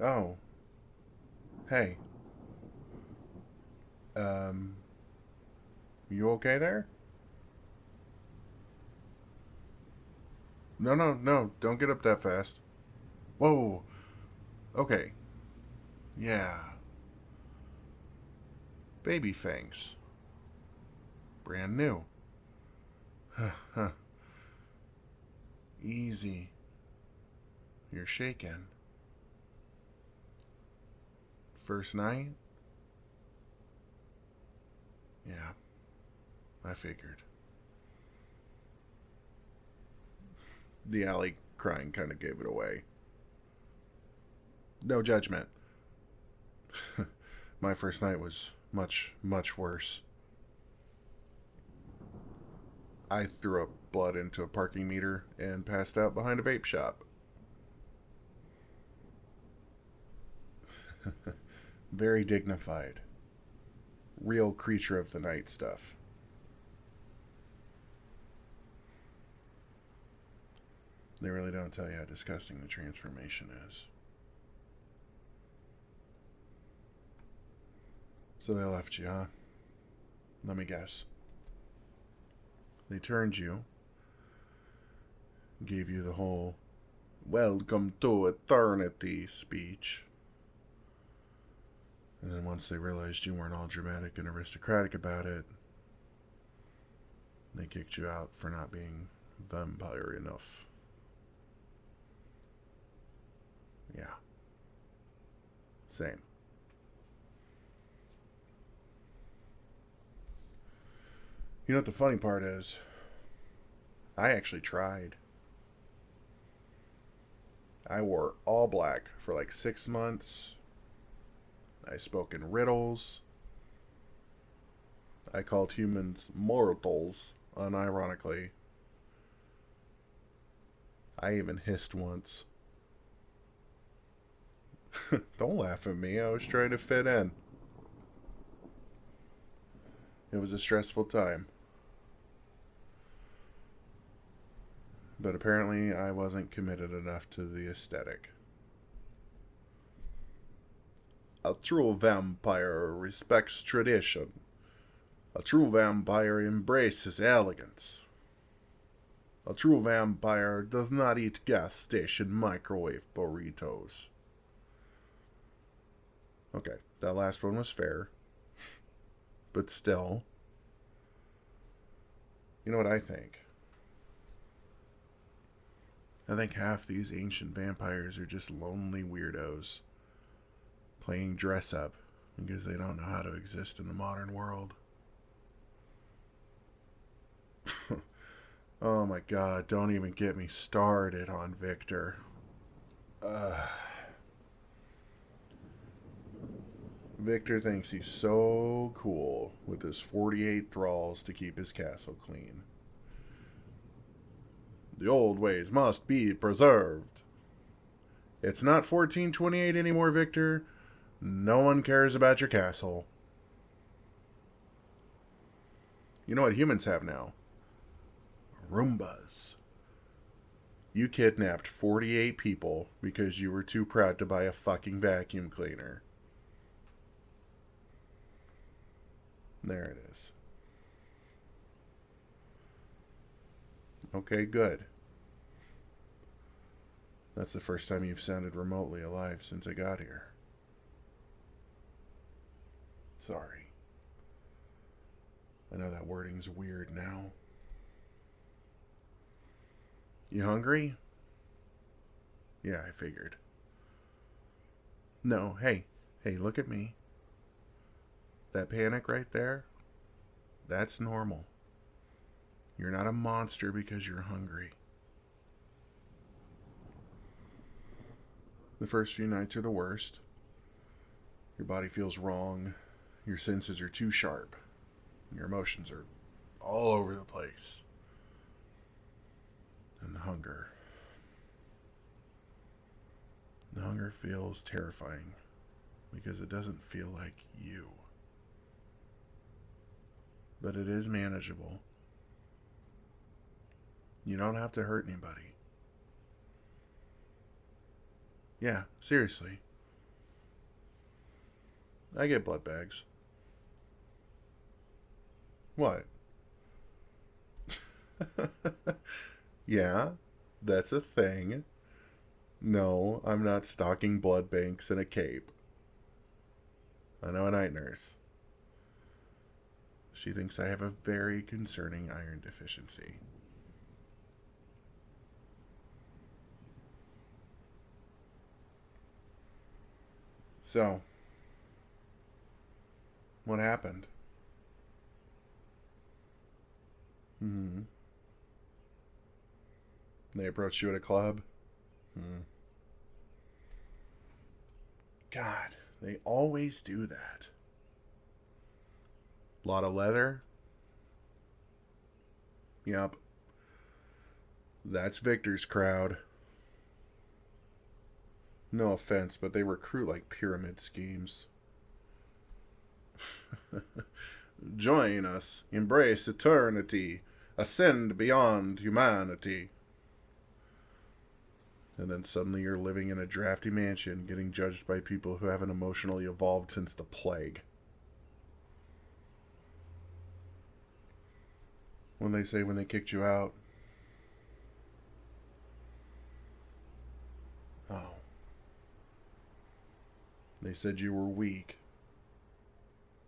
Oh, hey. Um, you okay there? No, no, no. Don't get up that fast. Whoa. Okay. Yeah. Baby fangs. Brand new. Huh. Easy. You're shaking. First night? Yeah, I figured. The alley crying kind of gave it away. No judgment. My first night was much, much worse. I threw up blood into a parking meter and passed out behind a vape shop. Very dignified. Real creature of the night stuff. They really don't tell you how disgusting the transformation is. So they left you, huh? Let me guess. They turned you, gave you the whole welcome to eternity speech. And then once they realized you weren't all dramatic and aristocratic about it, they kicked you out for not being vampire enough. Yeah. Same. You know what the funny part is? I actually tried. I wore all black for like 6 months. I spoke in riddles. I called humans mortals, unironically. I even hissed once. Don't laugh at me, I was trying to fit in. It was a stressful time. But apparently, I wasn't committed enough to the aesthetic. A true vampire respects tradition. A true vampire embraces elegance. A true vampire does not eat gas station microwave burritos. Okay, that last one was fair. But still, you know what I think? I think half these ancient vampires are just lonely weirdos playing dress up because they don't know how to exist in the modern world. Oh my god, don't even get me started on Victor. Victor thinks he's so cool with his 48 thralls to keep his castle clean. The old ways must be preserved. It's not 1428 anymore, Victor. No one cares about your castle. You know what humans have now? Roombas. You kidnapped 48 people because you were too proud to buy a fucking vacuum cleaner. There it is. Okay, good. That's the first time you've sounded remotely alive since I got here. Sorry. I know that wording's weird now. You hungry? Yeah, I figured. No, hey, look at me. That panic right there, that's normal. You're not a monster because you're hungry. The first few nights are the worst. Your body feels wrong. Your senses are too sharp. Your emotions are all over the place. And the hunger. The hunger feels terrifying because it doesn't feel like you. But it is manageable. You don't have to hurt anybody. Yeah, seriously. I get blood bags. What? Yeah, that's a thing. No, I'm not stocking blood banks in a cape. I know a night nurse. She thinks I have a very concerning iron deficiency. So, what happened? Hmm. They approached you at a club? Hmm. God, they always do that. Lot of leather? Yep. That's Victor's crowd. No offense, but they recruit like pyramid schemes. Join us, embrace eternity, ascend beyond humanity. And then suddenly you're living in a drafty mansion getting judged by people who haven't emotionally evolved since the plague. When they say when they kicked you out, oh, they said you were weak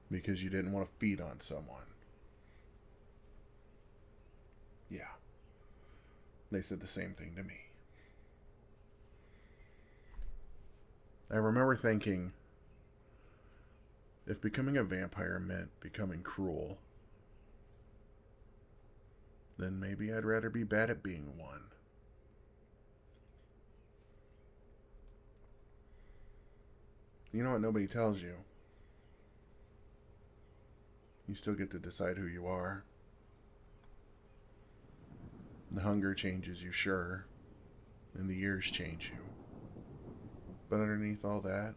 because you didn't want to feed on someone. Yeah, they said the same thing to me. I remember thinking, if becoming a vampire meant becoming cruel, then maybe I'd rather be bad at being one. You know what nobody tells you? You still get to decide who you are. The hunger changes you, sure, and the years change you. But underneath all that,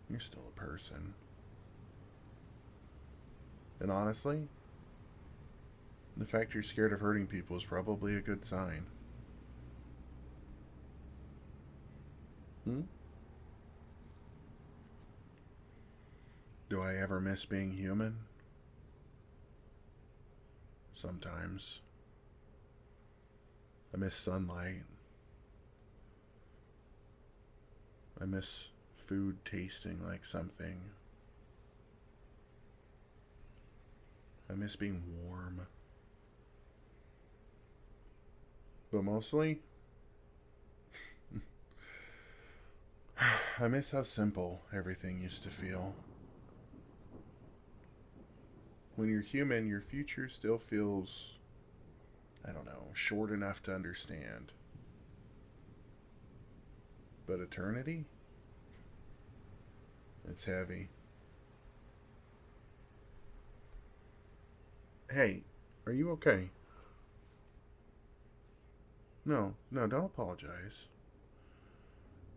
you're still a person. And honestly, the fact you're scared of hurting people is probably a good sign. Hmm? Do I ever miss being human? Sometimes. I miss sunlight. I miss food tasting like something. I miss being warm. But mostly, I miss how simple everything used to feel. When you're human, your future still feels, I don't know, short enough to understand. But eternity? It's heavy. Hey, are you okay? No, don't apologize.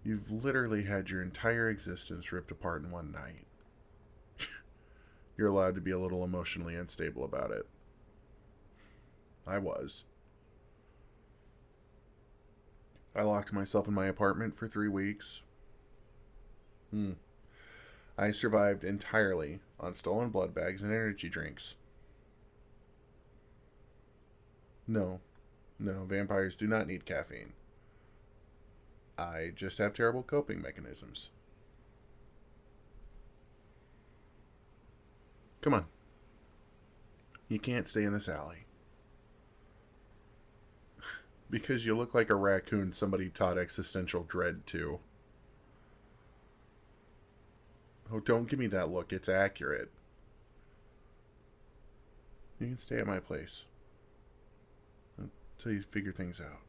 You've literally had your entire existence ripped apart in one night. You're allowed to be a little emotionally unstable about it. I was. I locked myself in my apartment for 3 weeks. I survived entirely on stolen blood bags and energy drinks. No, vampires do not need caffeine. I just have terrible coping mechanisms. Come on. You can't stay in this alley. Because you look like a raccoon somebody taught existential dread to. Oh, don't give me that look. It's accurate. You can stay at my place until you figure things out.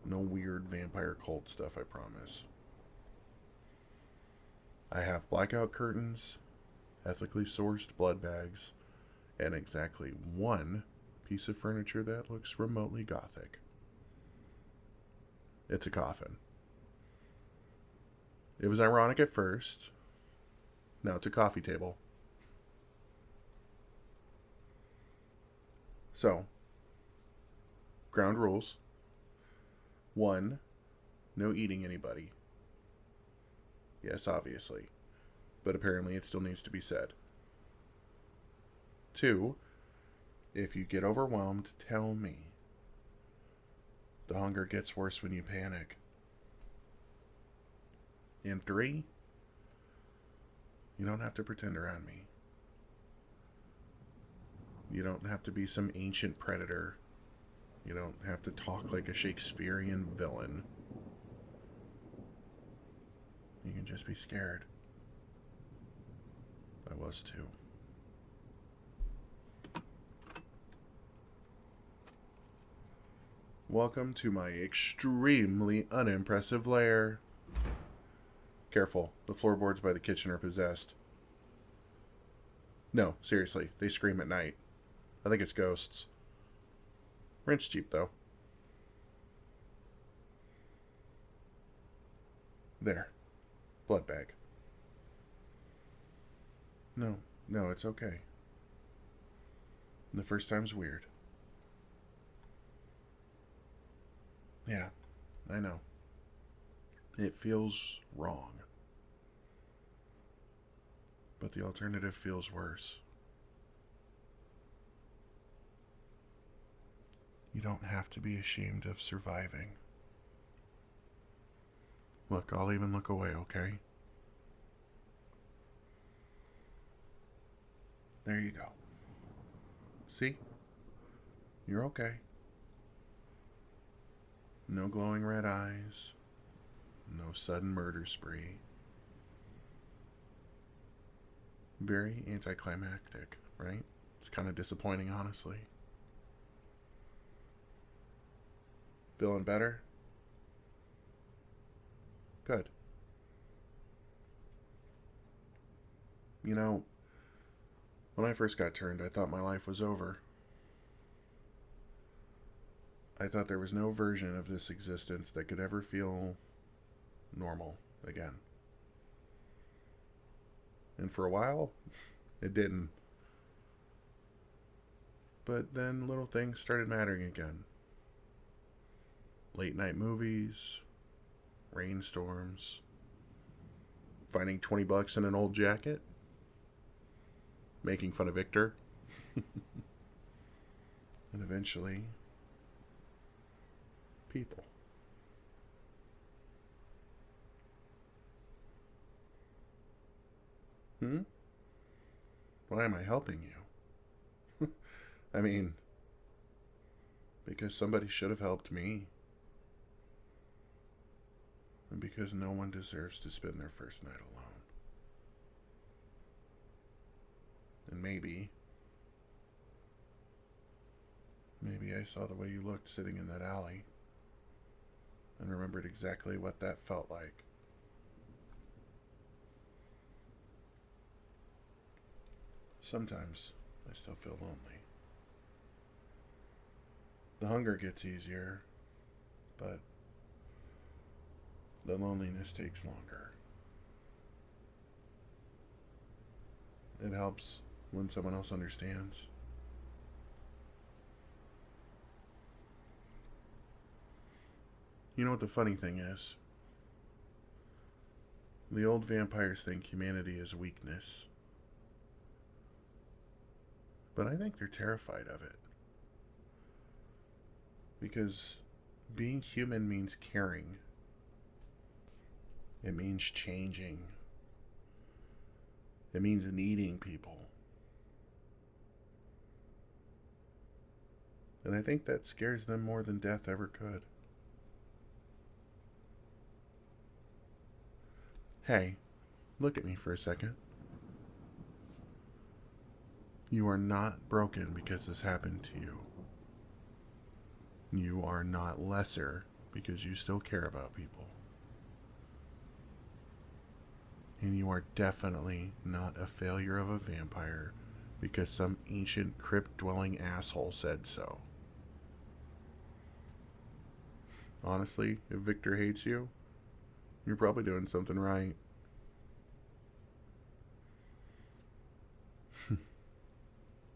No weird vampire cult stuff, I promise. I have blackout curtains, ethically sourced blood bags, and exactly one piece of furniture that looks remotely gothic. It's a coffin. It was ironic at first. Now it's a coffee table. So, ground rules. 1, no eating anybody. Yes, obviously. But apparently it still needs to be said. 2, if you get overwhelmed, tell me. The hunger gets worse when you panic. And 3, you don't have to pretend around me. You don't have to be some ancient predator. You don't have to talk like a Shakespearean villain. You can just be scared. I was too. Welcome to my extremely unimpressive lair. Careful, the floorboards by the kitchen are possessed. No, seriously, they scream at night. I think it's ghosts. Rent's cheap, though. There. Blood bag. No, it's okay. The first time's weird. Yeah, I know. It feels wrong. But the alternative feels worse. You don't have to be ashamed of surviving. Look, I'll even look away, okay? There you go. See? You're okay. No glowing red eyes. No sudden murder spree. Very anticlimactic, right? It's kind of disappointing, honestly. Feeling better? Good. You know, when I first got turned, I thought my life was over. I thought there was no version of this existence that could ever feel normal again. And for a while, it didn't. But then little things started mattering again. Late night movies, rainstorms, finding $20 in an old jacket, making fun of Victor, and eventually, people. Why am I helping you? I mean, because somebody should have helped me. And because no one deserves to spend their first night alone. And maybe I saw the way you looked sitting in that alley and remembered exactly what that felt like. Sometimes I still feel lonely. The hunger gets easier, but the loneliness takes longer. It helps when someone else understands. You know what the funny thing is? The old vampires think humanity is weakness. But I think they're terrified of it. Because being human means caring. It means changing. It means needing people. And I think that scares them more than death ever could. Hey, look at me for a second. You are not broken because this happened to you. You are not lesser because you still care about people. And you are definitely not a failure of a vampire because some ancient crypt-dwelling asshole said so. Honestly, if Victor hates you, you're probably doing something right.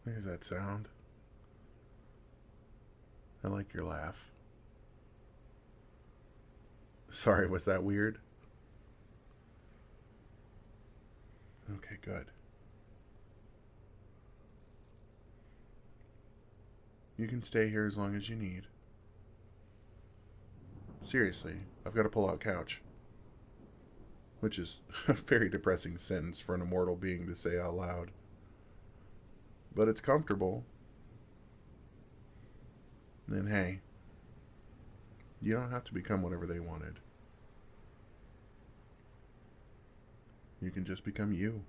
There's that sound. I like your laugh. Sorry, was that weird? Okay, good. You can stay here as long as you need. Seriously, I've got a pull-out couch. Which is a very depressing sentence for an immortal being to say out loud. But it's comfortable. And hey, you don't have to become whatever they wanted. You can just become you.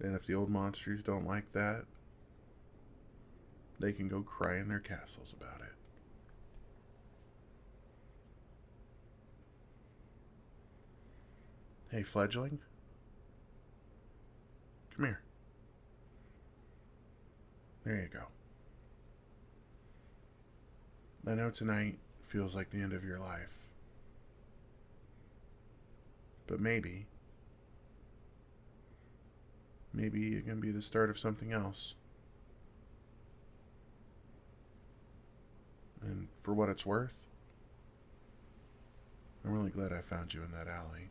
And if the old monsters don't like that, they can go cry in their castles about it. Hey, Fledgling? Come here. There you go. I know tonight feels like the end of your life. But maybe it can be the start of something else. And for what it's worth, I'm really glad I found you in that alley.